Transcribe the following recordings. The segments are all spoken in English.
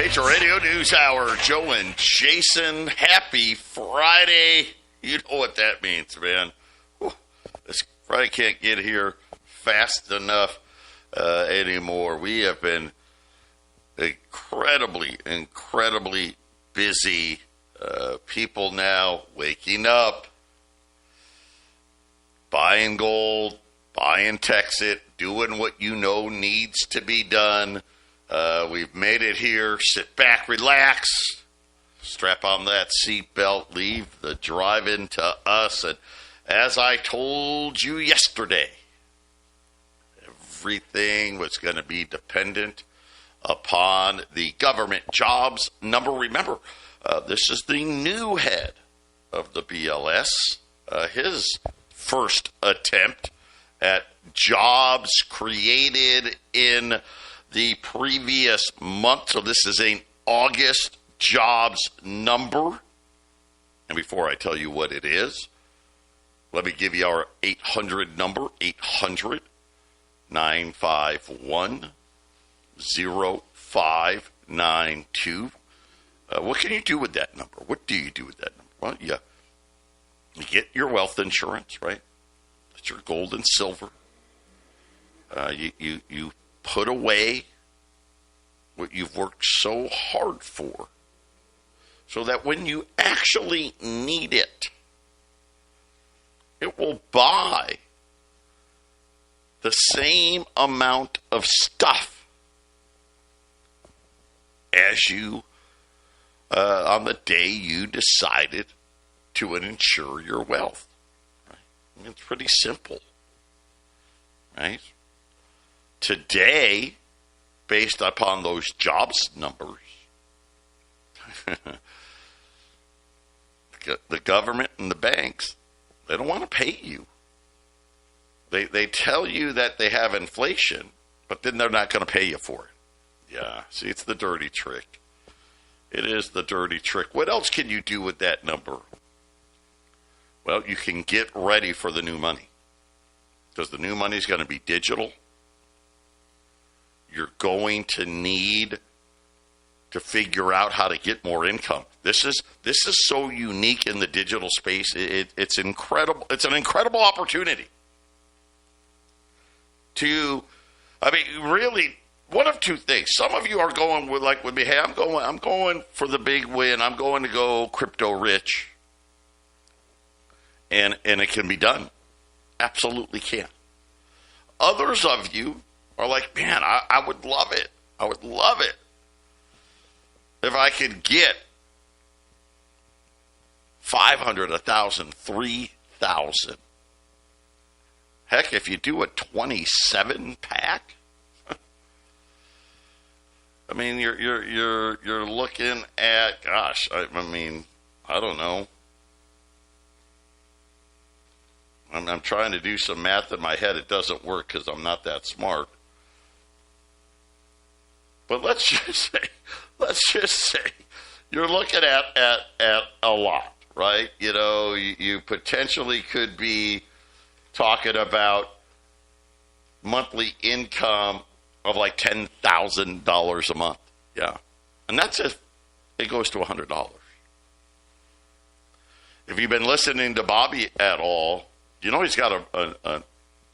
Patriot Radio News Hour. Joe and Jason, happy Friday. You know what that means, man. Whew. This Friday can't get here fast enough anymore. We have been incredibly busy. People now waking up, buying gold, buying TEXIT, doing what you know needs to be done. We've made it here. Sit back, relax, strap on that seatbelt, leave the drive-in to us. And as I told you yesterday, everything was going to be dependent upon the government jobs number. Remember, this is the new head of the BLS, his first attempt at jobs created in the previous month. So this is an August jobs number. And before I tell you what it is, let me give you our 800 number, 800-951-0592. What can you do with that number? What do you do with that number? Well, you get your wealth insurance, right? That's your gold and silver. You put away what you've worked so hard for so that when you actually need it, it will buy the same amount of stuff as you on the day you decided to insure your wealth. Right? I mean, it's pretty simple, right? Today, based upon those jobs numbers, the government and the banks, they don't want to pay you. They tell you that they have inflation, but then they're not going to pay you for it. Yeah, see, it's the dirty trick. It is the dirty trick. What else can you do with that number? Well, you can get ready for the new money, because the new money is going to be digital. You're going to need to figure out how to get more income. This is so unique in the digital space. It's incredible. It's an incredible opportunity to, really, one of two things. Some of you are going with me. Hey, I'm going for the big win. I'm going to go crypto rich, and it can be done. Absolutely can. Others of you are like, man, I would love it. I would love it if I could get 500, 1,000, 3,000. Heck, if you do a 27 pack, I mean, you're looking at, gosh, I don't know. I'm trying to do some math in my head. It doesn't work because I'm not that smart. But let's just say, you're looking at a lot, right? You know, you potentially could be talking about monthly income of like $10,000 a month. Yeah. And that's if it goes to $100. If you've been listening to Bobby at all, you know he's got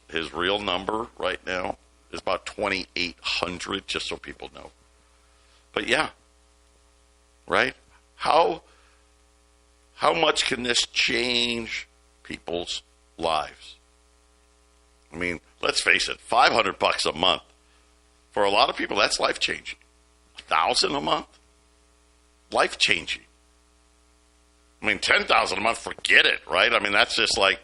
his real number right now is about 2,800, just so people know. But yeah, right? How much can this change people's lives? I mean, let's face it, $500 a month for a lot of people, that's life changing. $1,000 a month, life changing. I mean, $10,000 a month, forget it, right? I mean, that's just like,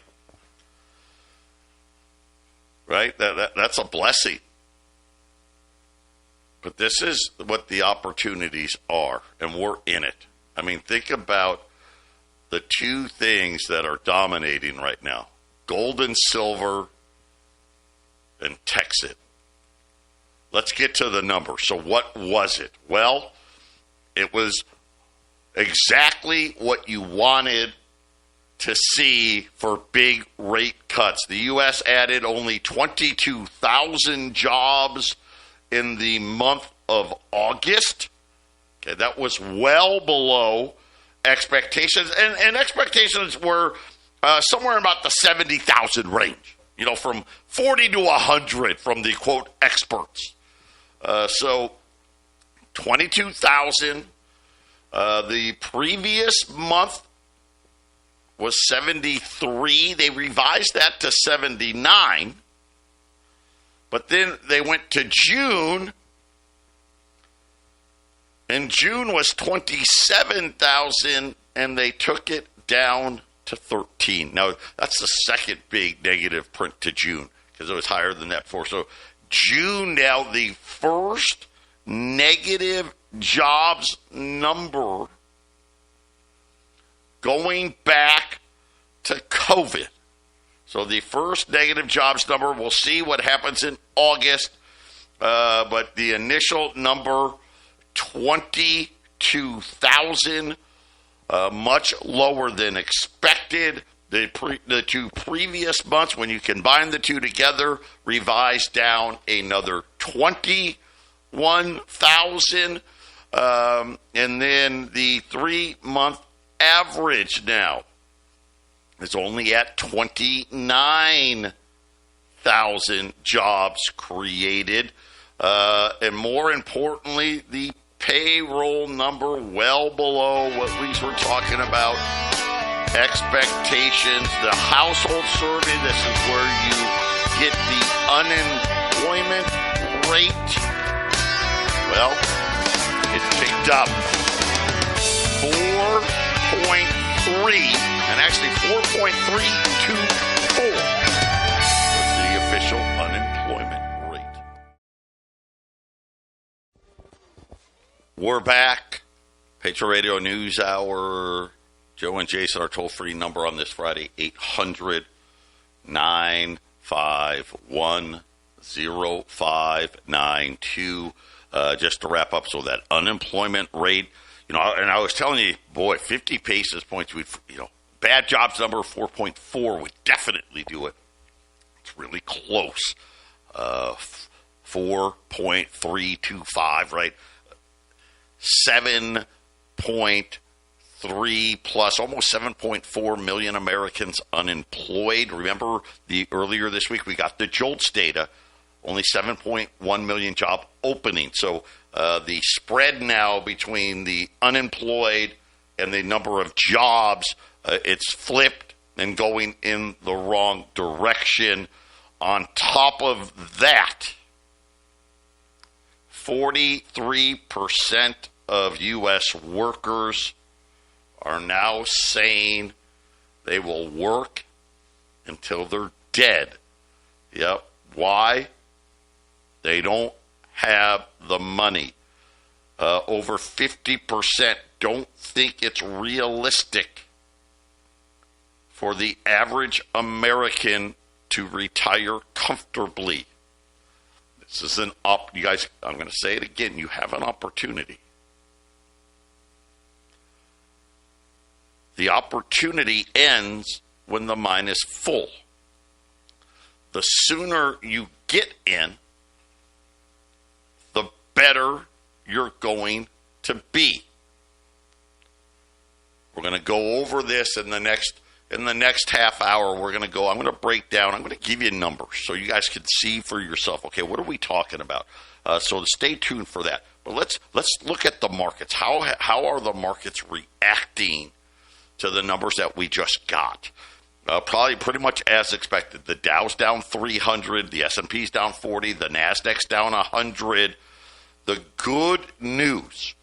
right? That's a blessing. But this is what the opportunities are, and we're in it. I mean, think about the two things that are dominating right now: gold and silver and TEXIT. Let's get to the number. So what was it? Well, it was exactly what you wanted to see for big rate cuts. The U.S. added only 22,000 jobs in the month of August. Okay, that was well below expectations, and expectations were somewhere about the 70,000 range. From 40 to 100 from the quote experts. So 22,000. The previous month was 73. They revised that to 79. But then they went to June, and June was 27,000, and they took it down to 13. Now, that's the second big negative print to June, because it was higher than that before. So June now, the first negative jobs number going back to COVID. So the first negative jobs number, we'll see what happens in August, but the initial number, 22,000, much lower than expected. The two previous months, when you combine the two together, revised down another 21,000. And then the 3-month average now is only at 29,000 jobs created. And more importantly, the payroll number well below what we were talking about. Expectations. The household survey, this is where you get the unemployment rate. Well, it picked up 4.3, and actually 4.324 was the official unemployment rate. We're back. Patriot Radio News Hour. Joe and Jason, our toll-free number on this Friday, 800-951-0592. Just to wrap up, so that unemployment rate, and I was telling you, boy, 50 basis points, bad jobs number 4.4 would definitely do it. It's really close. 4.325, right? 7.3 plus, almost 7.4 million Americans unemployed. Remember, earlier this week we got the JOLTS data. Only 7.1 million job openings. So the spread now between the unemployed and the number of jobs, it's flipped and going in the wrong direction. On top of that, 43% of U.S. workers are now saying they will work until they're dead. Yep. Why? They don't have the money. Over 50% don't think it's realistic for the average American to retire comfortably. This is you guys, I'm going to say it again, you have an opportunity. The opportunity ends when the mine is full. The sooner you get in, the better you're going to be. We're going to go over this in the next half hour. I'm going to break down, I'm going to give you numbers so you guys can see for yourself. Okay, what are we talking about? So stay tuned for that. But let's look at the markets. How are the markets reacting to the numbers that we just got? Probably pretty much as expected. The Dow's down 300, the S&P's down 40, the Nasdaq's down 100. The good news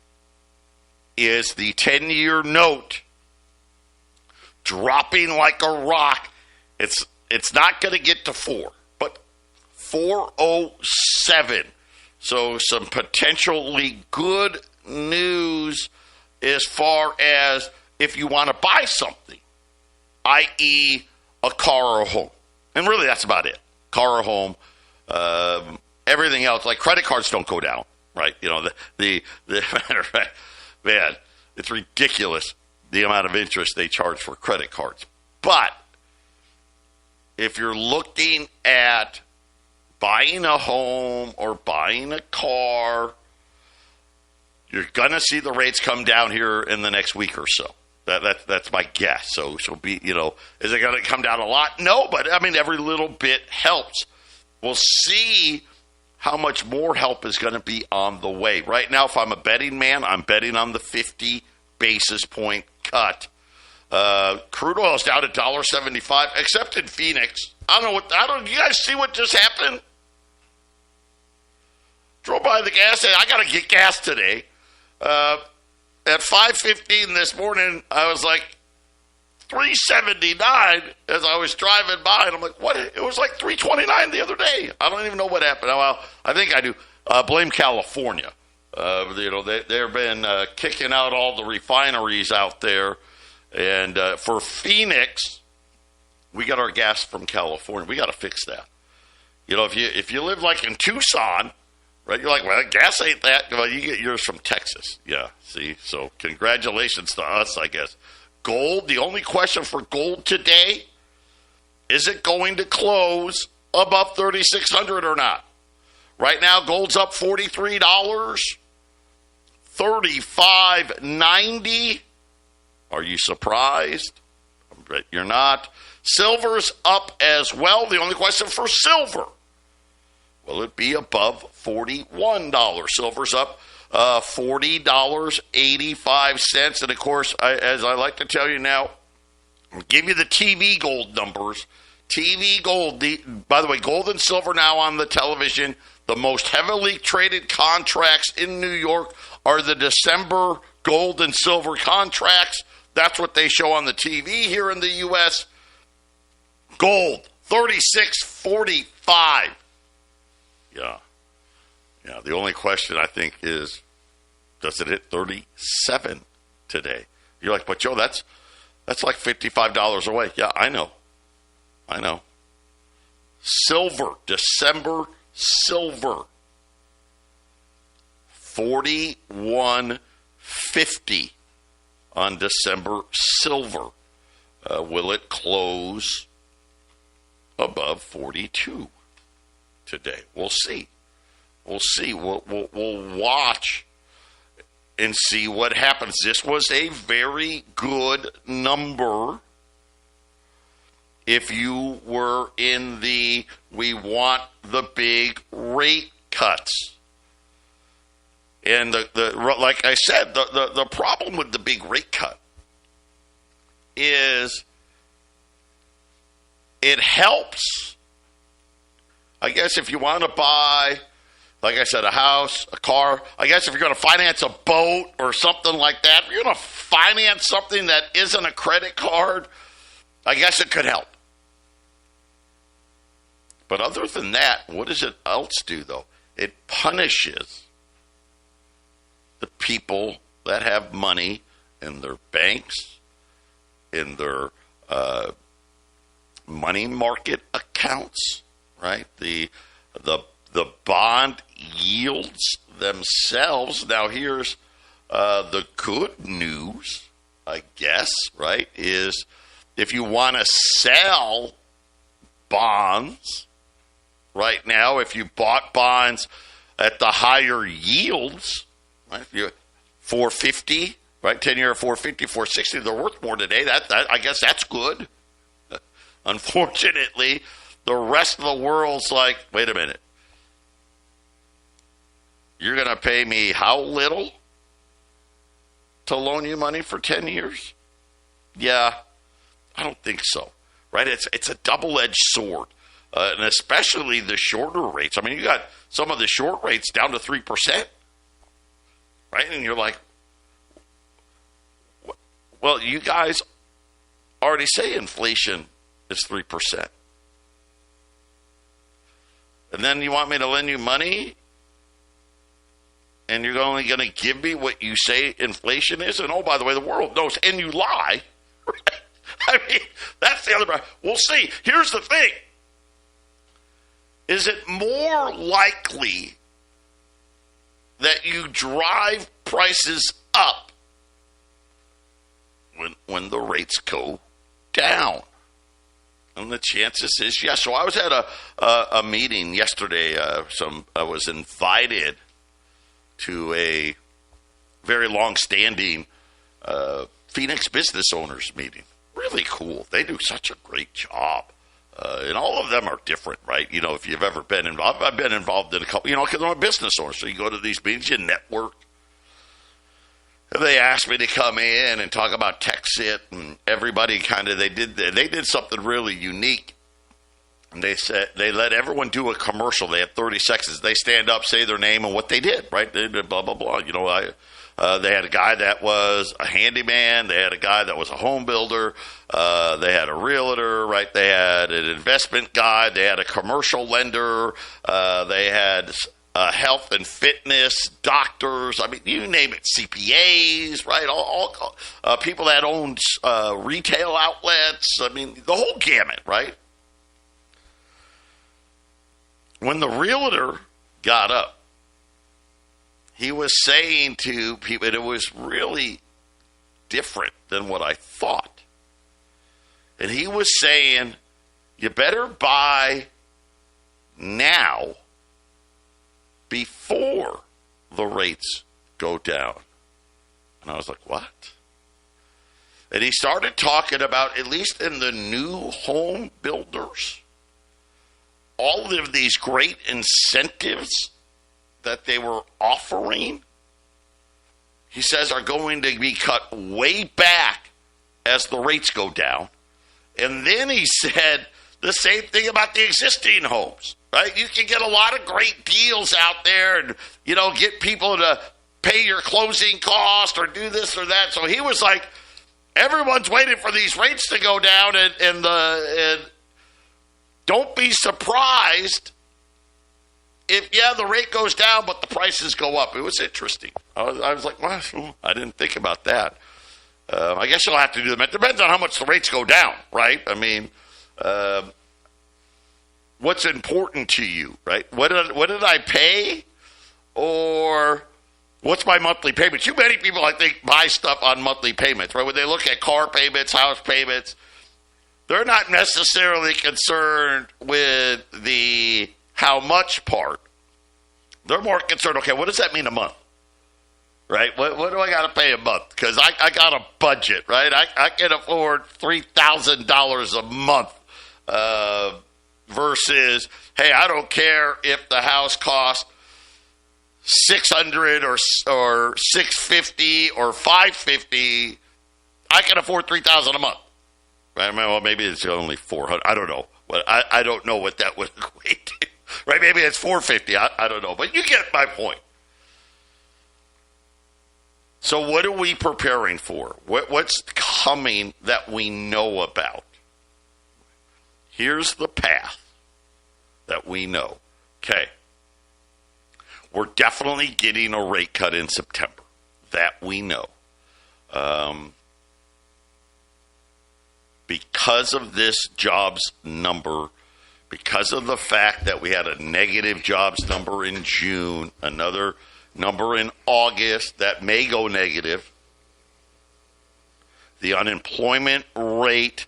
is the 10-year note dropping like a rock. It's not going to get to 4, but 407. So some potentially good news as far as if you want to buy something, i.e. a car or a home. And really that's about it. Car or home. Everything else, like credit cards don't go down, right? The matter of fact, man, it's ridiculous the amount of interest they charge for credit cards. But if you're looking at buying a home or buying a car, You're going to see the rates come down here in the next week or so. That's my guess. So be, is it going to come down a lot? No, but I mean, every little bit helps. We'll see how much more help is going to be on the way. Right now, if I'm a betting man, I'm betting on the 50 basis point cut. Crude oil is down to $1.75, except in Phoenix. You guys see what just happened? Drove by the gas station. I got to get gas today. At 5:15 this morning, I was like $3.79 as I was driving by, and I'm like, what? It was like $3.29 the other day. I don't even know what happened. Well, I think I do. Blame California. They've been kicking out all the refineries out there, and for Phoenix, we got our gas from California. We got to fix that. If you live like in Tucson, right? You're like, well, gas ain't that. Well, you get yours from Texas. Yeah, see? So congratulations to us, I guess. Gold, the only question for gold today, is it going to close above 3,600 or not? Right now, gold's up $43, $35.90. Are you surprised? I bet you're not. Silver's up as well. The only question for silver, will it be above $41? Silver's up $40.85. And, of course, as I like to tell you now, I'll give you the TV gold numbers. TV gold, by the way, gold and silver now on the television. The most heavily traded contracts in New York are the December gold and silver contracts. That's what they show on the TV here in the U.S. Gold, $36.45. Yeah. The only question, I think, is, does it hit 37 today? You're like, but Joe, that's like $55 away. Yeah, I know. Silver, December silver, $41.50 on December silver. Will it close above 42 today? We'll see. We'll watch and see what happens. This was a very good number if you were in the we want the big rate cuts. And like I said, the problem with the big rate cut is it helps. I guess if you want to buy, like I said, a house, a car, I guess if you're going to finance a boat or something like that, if you're going to finance something that isn't a credit card, I guess it could help. But other than that, what does it else do, though? It punishes the people that have money in their banks, in their money market accounts, right? The bond yields themselves. Now, here's the good news, I guess, right, is if you want to sell bonds right now, if you bought bonds at the higher yields, right, if you're 450, right, 10-year 450, 460, they're worth more today. That I guess that's good. Unfortunately, the rest of the world's like, wait a minute. You're going to pay me how little to loan you money for 10 years? Yeah, I don't think so, right? It's a double-edged sword, and especially the shorter rates. I mean, you got some of the short rates down to 3%, right? And you're like, well, you guys already say inflation is 3%. And then you want me to lend you money? And you're only going to give me what you say inflation is? And, oh, by the way, the world knows. And you lie. I mean, that's the other part. We'll see. Here's the thing. Is it more likely that you drive prices up when the rates go down? And the chances is yes. So I was at a meeting yesterday. I was invited to a very long-standing Phoenix business owners meeting. Really cool. They do such a great job. And all of them are different, right? You know, if you've ever been involved, I've been involved in a couple, you know, because I'm a business owner. So you go to these meetings, you network. And they asked me to come in and talk about TEXIT, and everybody kind of, they did something really unique. And they said, they let everyone do a commercial. They had 30 seconds. They stand up, say their name and what they did, right? They did blah, blah, blah. You know, they had a guy that was a handyman. They had a guy that was a home builder. They had a realtor, right? They had an investment guy. They had a commercial lender. They had health and fitness doctors. I mean, you name it, CPAs, right? All people that own retail outlets. I mean, the whole gamut, right? When the realtor got up, he was saying to people, and it was really different than what I thought. And he was saying, you better buy now before the rates go down. And I was like, what? And he started talking about, at least in the new home builders, all of these great incentives that they were offering, he says, are going to be cut way back as the rates go down. And then he said the same thing about the existing homes, right? You can get a lot of great deals out there and, you know, get people to pay your closing cost or do this or that. So he was like, everyone's waiting for these rates to go down and don't be surprised if, the rate goes down, but the prices go up. It was interesting. I was like, well, I didn't think about that. I guess you'll have to do them. It depends on how much the rates go down, right? I mean, what's important to you, right? What did I pay, or what's my monthly payment? Too many people, I think, buy stuff on monthly payments, right? When they look at car payments, house payments, they're not necessarily concerned with the how much part. They're more concerned, okay, what does that mean a month? Right? What do I got to pay a month? Because I got a budget, right? I can afford $3,000 a month versus, hey, I don't care if the house costs $600 or $650 or $550. I can afford $3,000 a month. Right? Well, maybe it's only $400. I don't know. But I don't know what that would equate to. Right? Maybe it's $450. I don't know. But you get my point. So what are we preparing for? What's coming that we know about? Here's the path that we know. Okay. We're definitely getting a rate cut in September. That we know. Because of this jobs number, because of the fact that we had a negative jobs number in June, another number in August that may go negative, the unemployment rate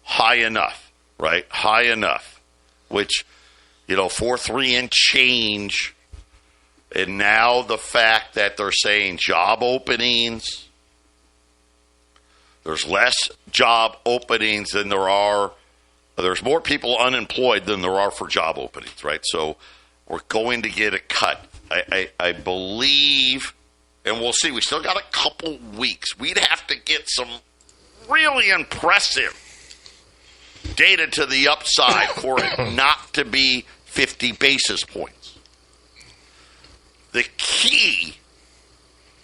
high enough, right? High enough, which, 4.3 and change. And now the fact that they're saying job openings, there's less job openings than there's more people unemployed than there are for job openings, right? So we're going to get a cut. I believe, and we'll see, we still got a couple weeks. We'd have to get some really impressive data to the upside for it not to be 50 basis points. The key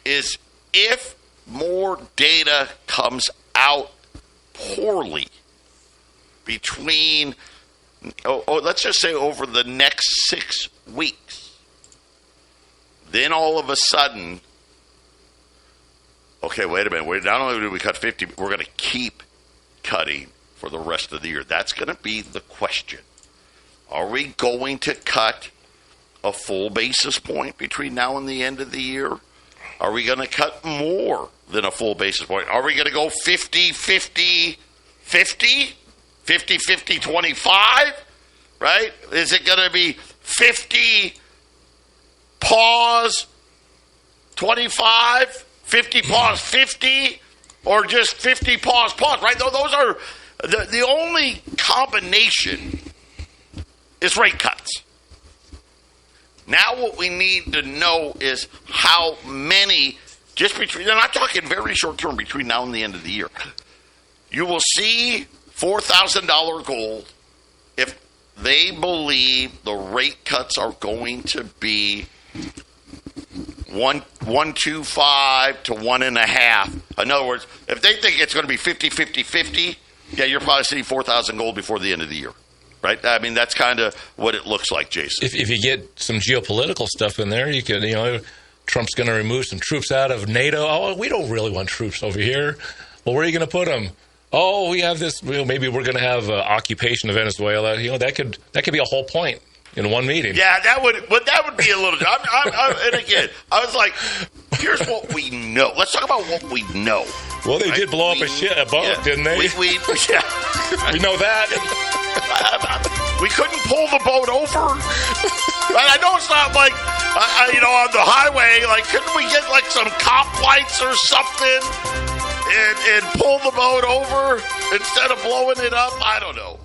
is if more data comes out poorly between, let's just say over the next 6 weeks, then all of a sudden, okay, wait a minute. Not only do we cut 50, we're going to keep cutting for the rest of the year. That's going to be the question. Are we going to cut a full basis point between now and the end of the year? Are we going to cut more than a full basis point? Are we going to go 50, 50, 50? 50, 50, 25? Right? Is it going to be 50, pause, 25, 50 pause 50, or just 50 pause, right? Those are the only combination is rate cuts. Now what we need to know is how many, just between, and I'm talking very short term, between now and the end of the year, you will see $4,000 gold if they believe the rate cuts are going to be 1.25 to 1.5. In other words, if they think it's going to be 50, yeah, you're probably seeing 4,000 gold before the end of the year. Right? I mean, that's kind of what it looks like, Jason. If you get some geopolitical stuff in there, you could, Trump's going to remove some troops out of NATO. Oh, we don't really want troops over here. Well, where are you going to put them? Oh, we have this. Maybe we're going to have occupation of Venezuela. That could be a whole point in one meeting. Yeah, that would be a little. And again, I was like, here's what we know. Let's talk about what we know. Well, they did blow up a boat, didn't they? We know that. We couldn't pull the boat over. Right? I know it's not like, on the highway. Like, couldn't we get like some cop lights or something and pull the boat over instead of blowing it up? I don't know.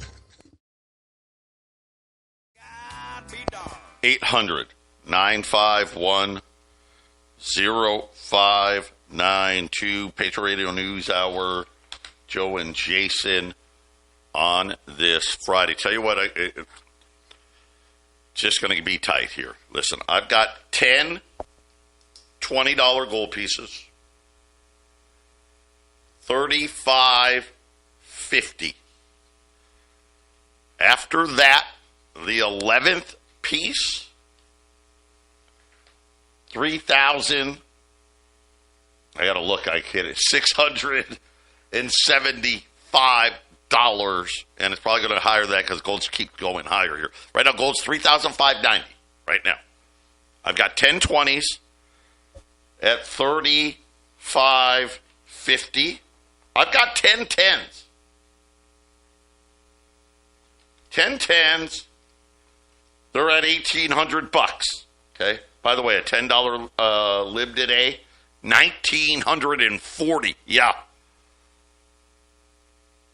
800-951-0592. Patriot Radio News Hour. Joe and Jason on this Friday. Tell you what, it's just going to be tight here. Listen, I've got 10 $20 gold pieces, 35.50. After that, the 11th piece, 3,000. I got to look. I kid it. $675. And it's probably going to higher that because gold's keep going higher here. Right now, gold's $3,590 right now. I've got 10 20s at $35.50. I've got 10 10s. 10 10s. They're at $1,800. Okay. By the way, a $10 lib today, $1,940. Yeah.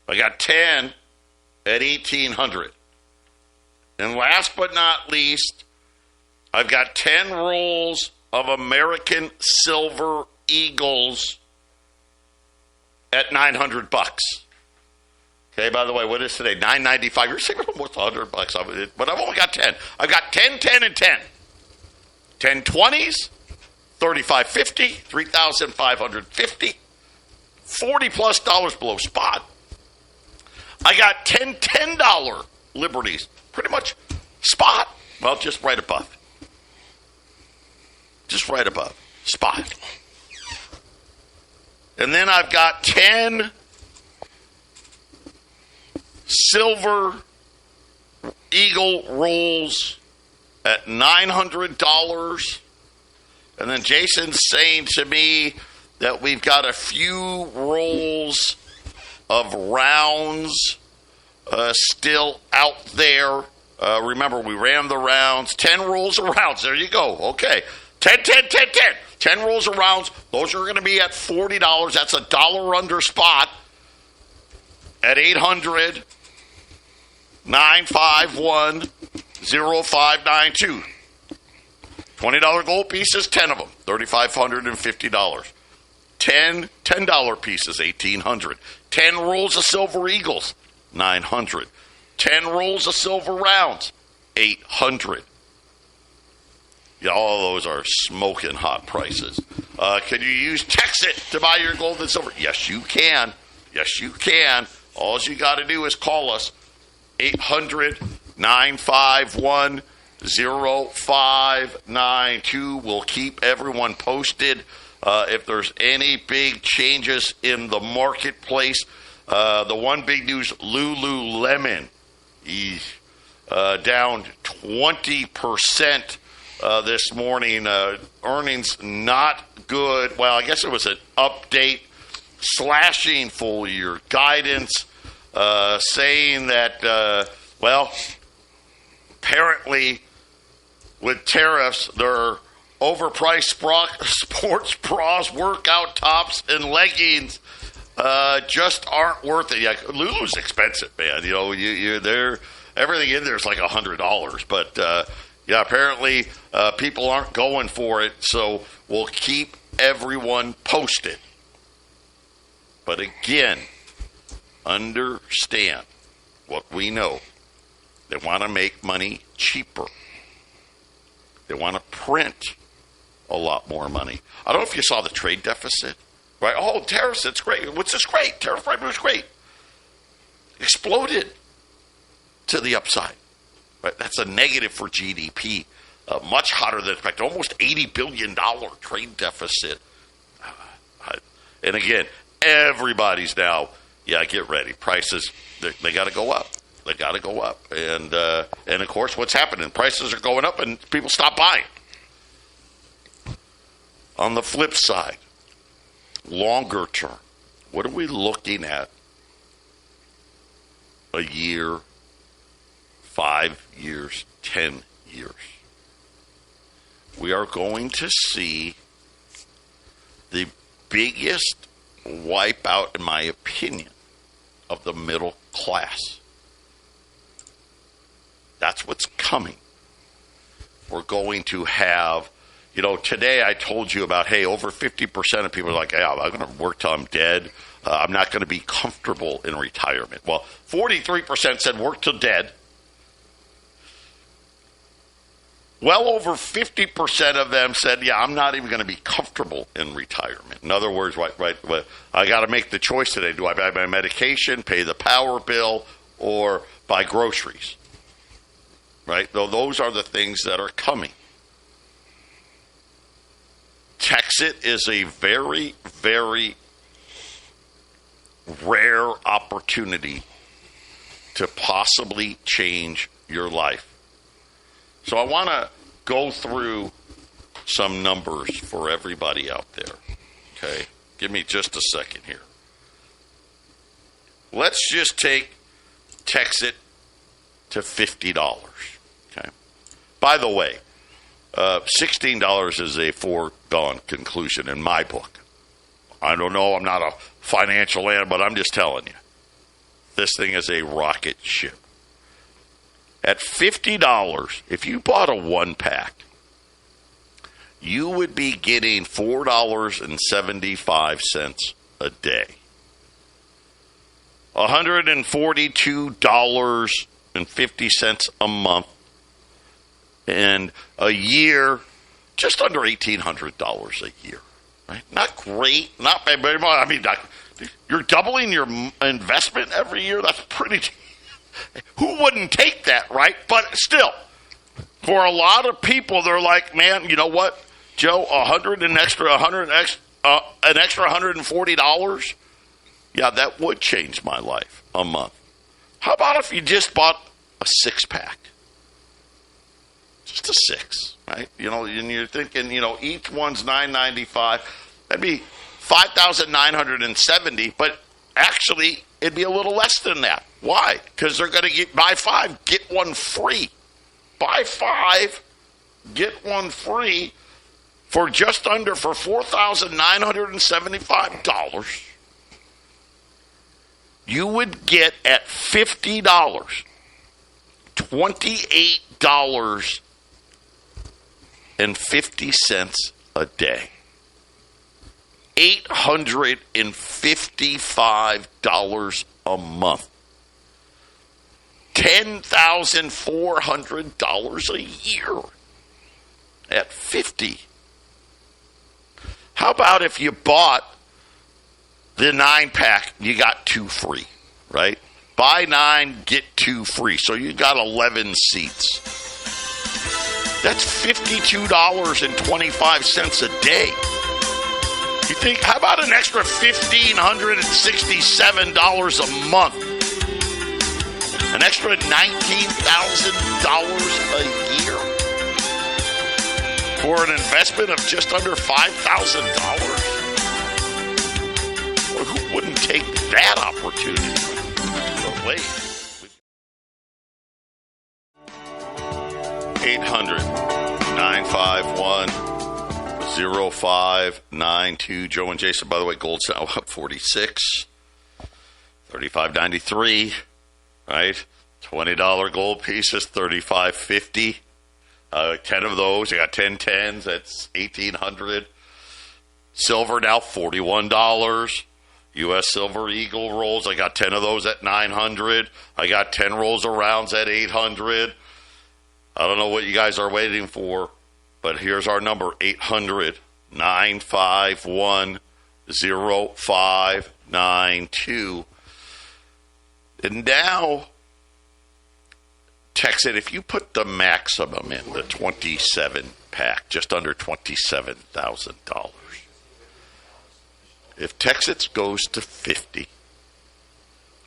I got 10 at $1,800. And last but not least, I've got 10 rolls of American Silver Eagles at $900. Okay, by the way, what is today? $995. You're saving almost $100 of it, but I've only got 10. I've got 10, 10, and 10. 10 20s, $35.50, $3,550, $40+ below spot. I got 10 $10 liberties, pretty much spot. Well, just right above. Just right above. Spot. And then I've got 10 silver eagle rolls at $900. And then Jason's saying to me that we've got a few rolls of rounds still out there. Remember, we ran the rounds. 10 rolls of rounds. There you go. Okay. 10, 10, 10, 10. 10 rolls of rounds. Those are going to be at $40. That's a dollar under spot at 800-951-0592. $20 gold pieces, 10 of them, $3,550. 10 $10 pieces, $1,800. 10 rolls of silver eagles, $900. 10 rolls of silver rounds, $800. Yeah, all those are smoking hot prices. Can you use TEXIT to buy your gold and silver? Yes, you can. Yes, you can. All you got to do is call us, 800-951-0592. We'll keep everyone posted if there's any big changes in the marketplace. The one big news, Lululemon is down 20% this morning. Earnings not good. Well, I guess it was an update slashing full year guidance, saying that, apparently with tariffs, they're overpriced sports bras, workout tops, and leggings just aren't worth it. Yeah, Lulu's expensive, man. You know, they're everything in there is like $100, but yeah, apparently people aren't going for it. So we'll keep everyone posted. But again, understand what we know. They want to make money cheaper. They want to print a lot more money. I don't know if you saw the trade deficit, right? Oh, tariffs, it's great. What's this great? Tariff revenue is great. Exploded to the upside, right? That's a negative for GDP, much hotter than expected. Almost $80 billion trade deficit. And again, everybody's now, get ready. Prices, they got to go up. They got to go up. And of course, what's happening? Prices are going up and people stop buying. On the flip side, longer term, what are we looking at? A year, 5 years, 10 years. We are going to see the biggest wipeout, in my opinion, of the middle class. That's what's coming. We're going to have, today I told you about, hey, over 50% of people are like, yeah, I'm going to work till I'm dead. I'm not going to be comfortable in retirement. Well, 43% said work till dead. Well over 50% of them said, yeah, I'm not even going to be comfortable in retirement. In other words, right, I got to make the choice today. Do I buy my medication, pay the power bill, or buy groceries? Right? Though those are the things that are coming. TEXIT is a very, very rare opportunity to possibly change your life. So I want to go through some numbers for everybody out there. Okay? Give me just a second here. Let's just take TEXIT to $50. Okay? By the way, $16 is a foregone conclusion in my book. I don't know. I'm not a financial analyst, but I'm just telling you. This thing is a rocket ship. At $50, if you bought a one-pack, you would be getting $4.75 a day. $142.50 a month. And a year, just under $1,800 a year. Right? Not great, not bad. I mean, you're doubling your investment every year. That's pretty. Who wouldn't take that, right? But still, for a lot of people, they're like, man, you know what, Joe, an extra $140. Yeah, that would change my life a month. How about if you just bought a 6-pack? Just a 6, right? And you're thinking, each one's $9.95. That'd be $5,970, but actually, it'd be a little less than that. Why? Because they're going to buy 5, get one free. Buy 5, get one free for just under for $4,975. You would get at $50, $28.50 a day. $855 a month. $10,400 a year at 50. How about if you bought the 9-pack, you got 2 free, right? Buy 9, get 2 free. So you got 11 seats. That's $52.25 a day. You think, how about an extra $1,567 a month? An extra $19,000 a year for an investment of just under $5,000? Well, who wouldn't take that opportunity? But wait. 800-951 0592. Joe and Jason, by the way, gold's now up 46. 35.93, right? $20 gold pieces, $35.50. 10 of those, you got 10 tens, that's $1,800. Silver now $41. U.S. Silver Eagle rolls, I got 10 of those at $900. I got 10 rolls of rounds at $800. I don't know what you guys are waiting for, but here's our number, 800-951-0592. And now, TEXIT, if you put the maximum in, the 27 pack, just under $27,000. If TEXIT goes to 50,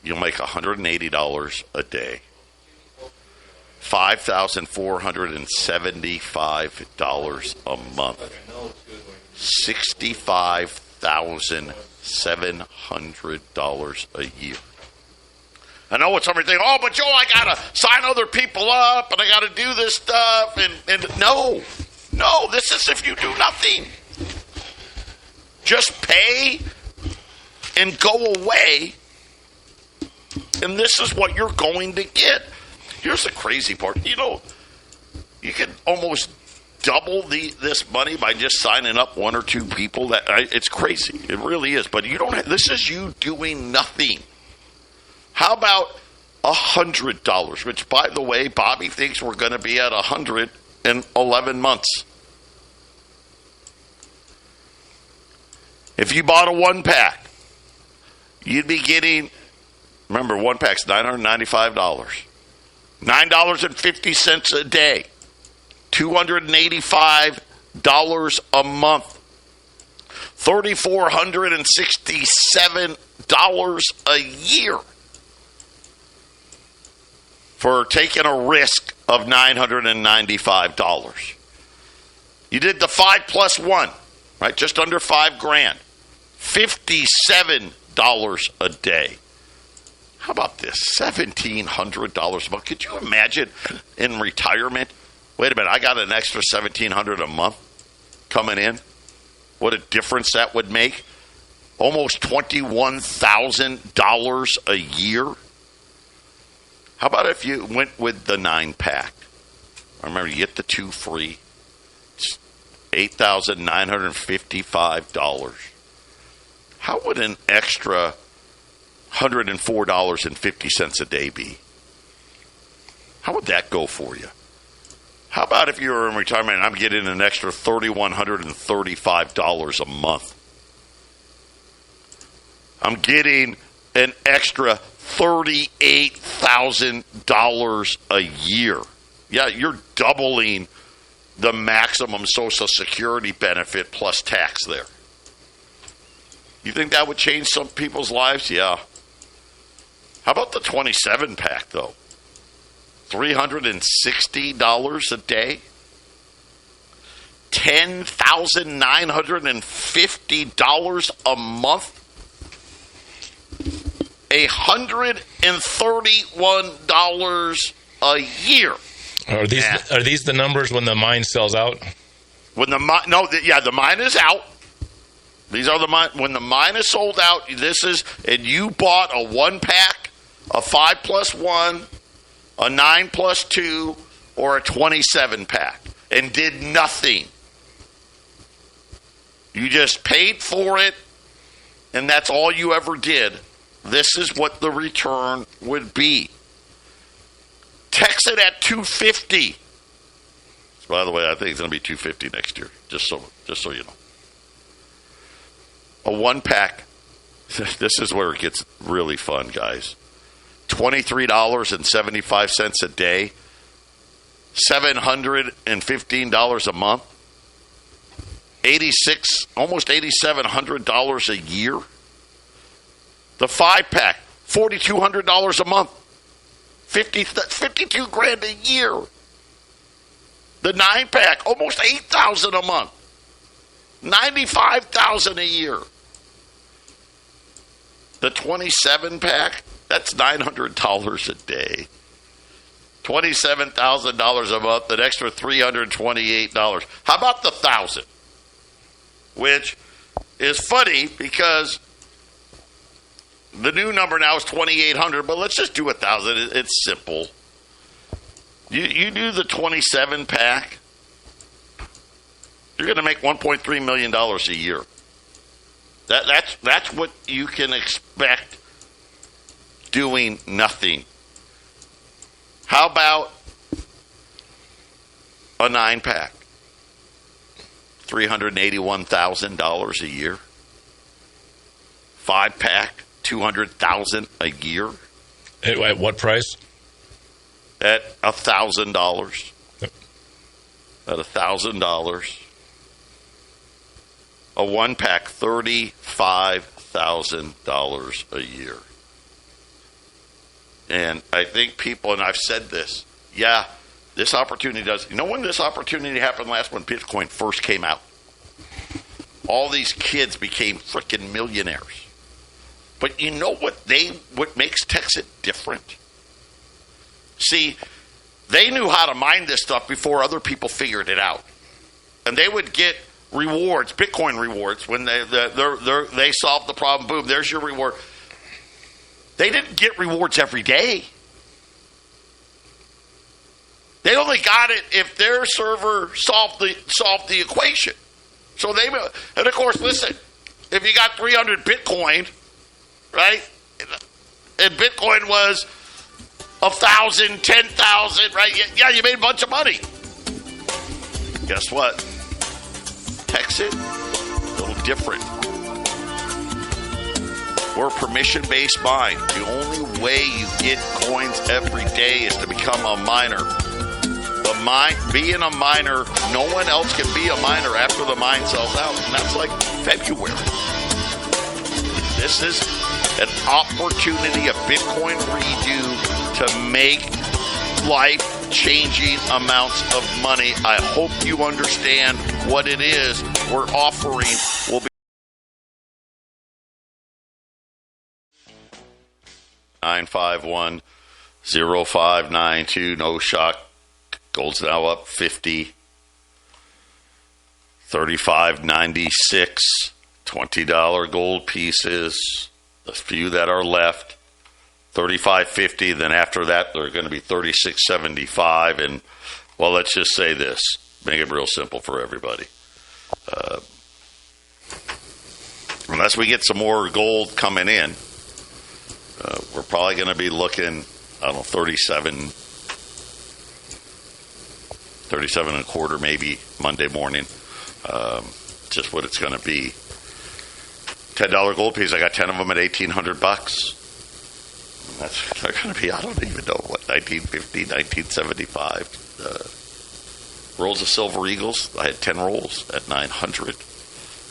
you'll make $180 a day. $5,475 a month. $65,700 a year. I know what somebody thinks, oh, but Joe, I got to sign other people up and I got to do this stuff. And no, this is if you do nothing. Just pay and go away, and this is what you're going to get. Here's the crazy part. You know, you can almost double this money by just signing up one or two people. It's crazy. It really is. But you don't. This is you doing nothing. How about $100? Which, by the way, Bobby thinks we're going to be at 100 in 11 months. If you bought a one-pack, you'd be getting, remember, one pack's $995. $9.50 a day. $285 a month. $3,467 a year for taking a risk of $995. You did the 5+1, right? Just under $5,000. $57 a day. How about this? $1,700 a month. Could you imagine in retirement? Wait a minute, I got an extra $1,700 a month coming in. What a difference that would make. Almost $21,000 a year. How about if you went with the 9-pack? Remember, you get the 2 free. It's $8,955. How would an extra $104.50 a day be? How would that go for you? How about if you were in retirement and I'm getting an extra $3,135 a month? I'm getting an extra $38,000 a year. Yeah, you're doubling the maximum Social Security benefit plus tax there. You think that would change some people's lives? Yeah. How about the 27-pack, though? $360 a day? $10,950 a month? $131 a year. Are these the numbers when the mine sells out? The mine is out. These are the mine. When the mine is sold out, and you bought a 1-pack, a 5+1, a 9+2, or a 27-pack, and did nothing. You just paid for it, and that's all you ever did. This is what the return would be. TEXIT at $250. By the way, I think it's going to be $250 next year. Just so you know. A 1-pack. This is where it gets really fun, guys. $23.75 a day. $715 a month. Almost $8,700 a year. The 5-pack, $4,200 a month. $52,000 a year. The 9-pack, almost $8,000 a month. $95,000 a year. The 27-pack, that's $900 a day. $27,000 a month, an extra $328. How about the 1,000? which is funny because the new number now is 2,800, but let's just do 1,000. It's simple. You do the 27 pack, you're going to make $1.3 million a year. That's what you can expect doing nothing. How about a 9-pack? $381,000 a year. 5-pack, $200,000 a year. At what price? At $1,000. Yep. At $1,000. A 1-pack, $35,000 a year. And I think people, and I've said this, yeah, this opportunity does. You know when this opportunity happened last, when Bitcoin first came out? All these kids became freaking millionaires. But you know what makes TEXIT different? See, they knew how to mine this stuff before other people figured it out. And they would get rewards, Bitcoin rewards, when they solved the problem. Boom, there's your reward. They didn't get rewards every day. They only got it if their server solved the equation. So and of course, listen, if you got 300 Bitcoin, right, and Bitcoin was 1,000, 10,000, right? Yeah, you made a bunch of money. Guess what? TEXIT, a little different. We're a permission-based mine. The only way you get coins every day is to become a miner. Being a miner, no one else can be a miner after the mine sells out. And that's like February. This is an opportunity, a Bitcoin redo to make life-changing amounts of money. I hope you understand what it is we're offering. We'll be 951-0592. No shock. Gold's now up 50. 35.96. $20 gold pieces. The few that are left. 35.50. Then after that, they're going to be 36.75. And well, let's just say this. Make it real simple for everybody. Unless we get some more gold coming in, we're probably going to be looking, 37 and a quarter maybe Monday morning. Just what it's going to be. $10 gold piece. I got 10 of them at $1,800. That's going to be, I don't even know what, 1950, 1975. Rolls of Silver Eagles. I had 10 rolls at 900.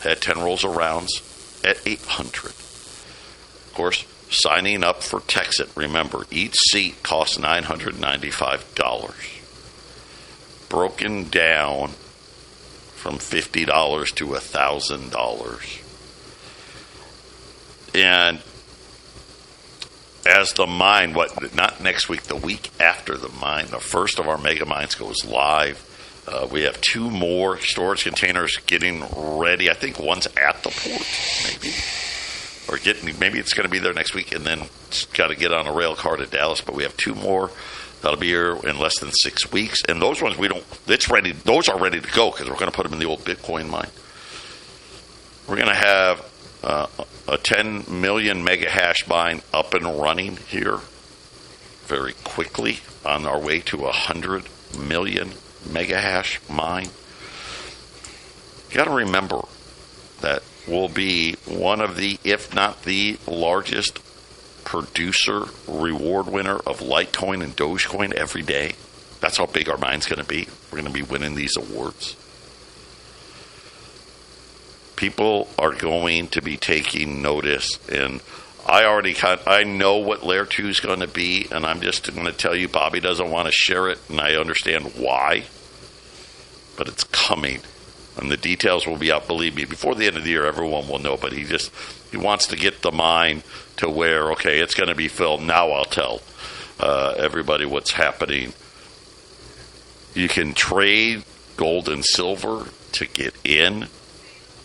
I had 10 rolls of rounds at 800. Of course, signing up for TEXIT. Remember, each seat costs $995. Broken down from $50 to $1,000. And as the mine, not next week, the week after the mine, the first of our mega mines goes live. We have 2 more storage containers getting ready. I think one's at the port, maybe. Maybe it's going to be there next week, and then it's got to get on a rail car to Dallas. But we have 2 more that'll be here in less than 6 weeks. And those ones it's ready. Those are ready to go because we're going to put them in the old Bitcoin mine. We're going to have a 10 million mega hash mine up and running here very quickly on our way to 100 million mega hash mine. You got to remember that we'll be one of the, if not the largest producer reward winner of Litecoin and Dogecoin every day. That's how big our mine's going to be. We're going to be winning these awards. People are going to be taking notice, and I know what Layer 2 is going to be, and I'm just going to tell you Bobby doesn't want to share it, and I understand why, but it's coming, and the details will be out, believe me. Before the end of the year, everyone will know, but he wants to get the mine to where, okay, it's going to be filled. Now I'll tell everybody what's happening. You can trade gold and silver to get in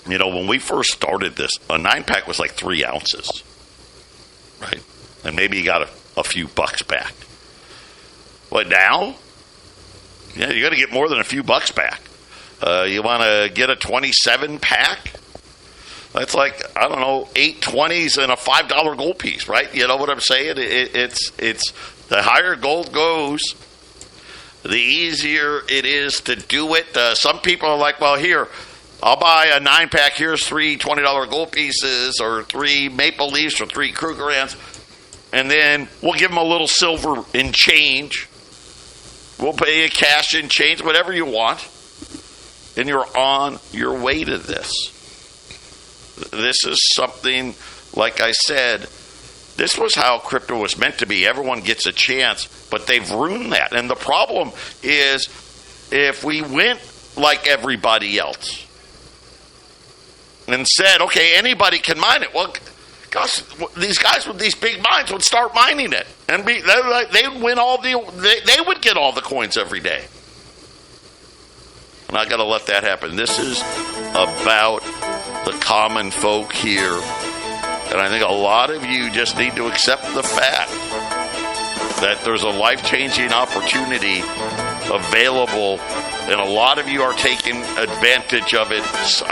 You know, when we first started this, a 9-pack was like 3 ounces, right? And maybe you got a few bucks back. But now, yeah, you got to get more than a few bucks back. You want to get a 27-pack? That's like, I don't know, 8 20s and a $5 gold piece, right? You know what I'm saying? It's the higher gold goes, the easier it is to do it. Some people are like, well, here, I'll buy a 9-pack. Here's 3 $20 gold pieces or 3 Maple Leafs or 3 Krugerrands. And then we'll give them a little silver in change. We'll pay you cash in change, whatever you want. And you're on your way to this. This is something, like I said, this was how crypto was meant to be. Everyone gets a chance, but they've ruined that. And the problem is if we went like everybody else and said, okay, anybody can mine it. Well, gosh, these guys with these big mines would start mining it, and they would win they would get all the coins every day. I'm not going to let that happen. This is about the common folk here, and I think a lot of you just need to accept the fact that there's a life-changing opportunity available, and a lot of you are taking advantage of it.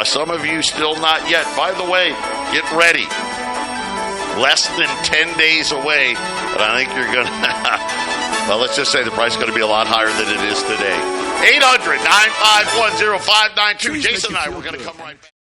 Some of you still not yet. By the way, get ready. Less than 10 days away, and I think you're going to, well, let's just say the price is going to be a lot higher than it is today. 800-951-0592. Jason and I, we're going to come right back.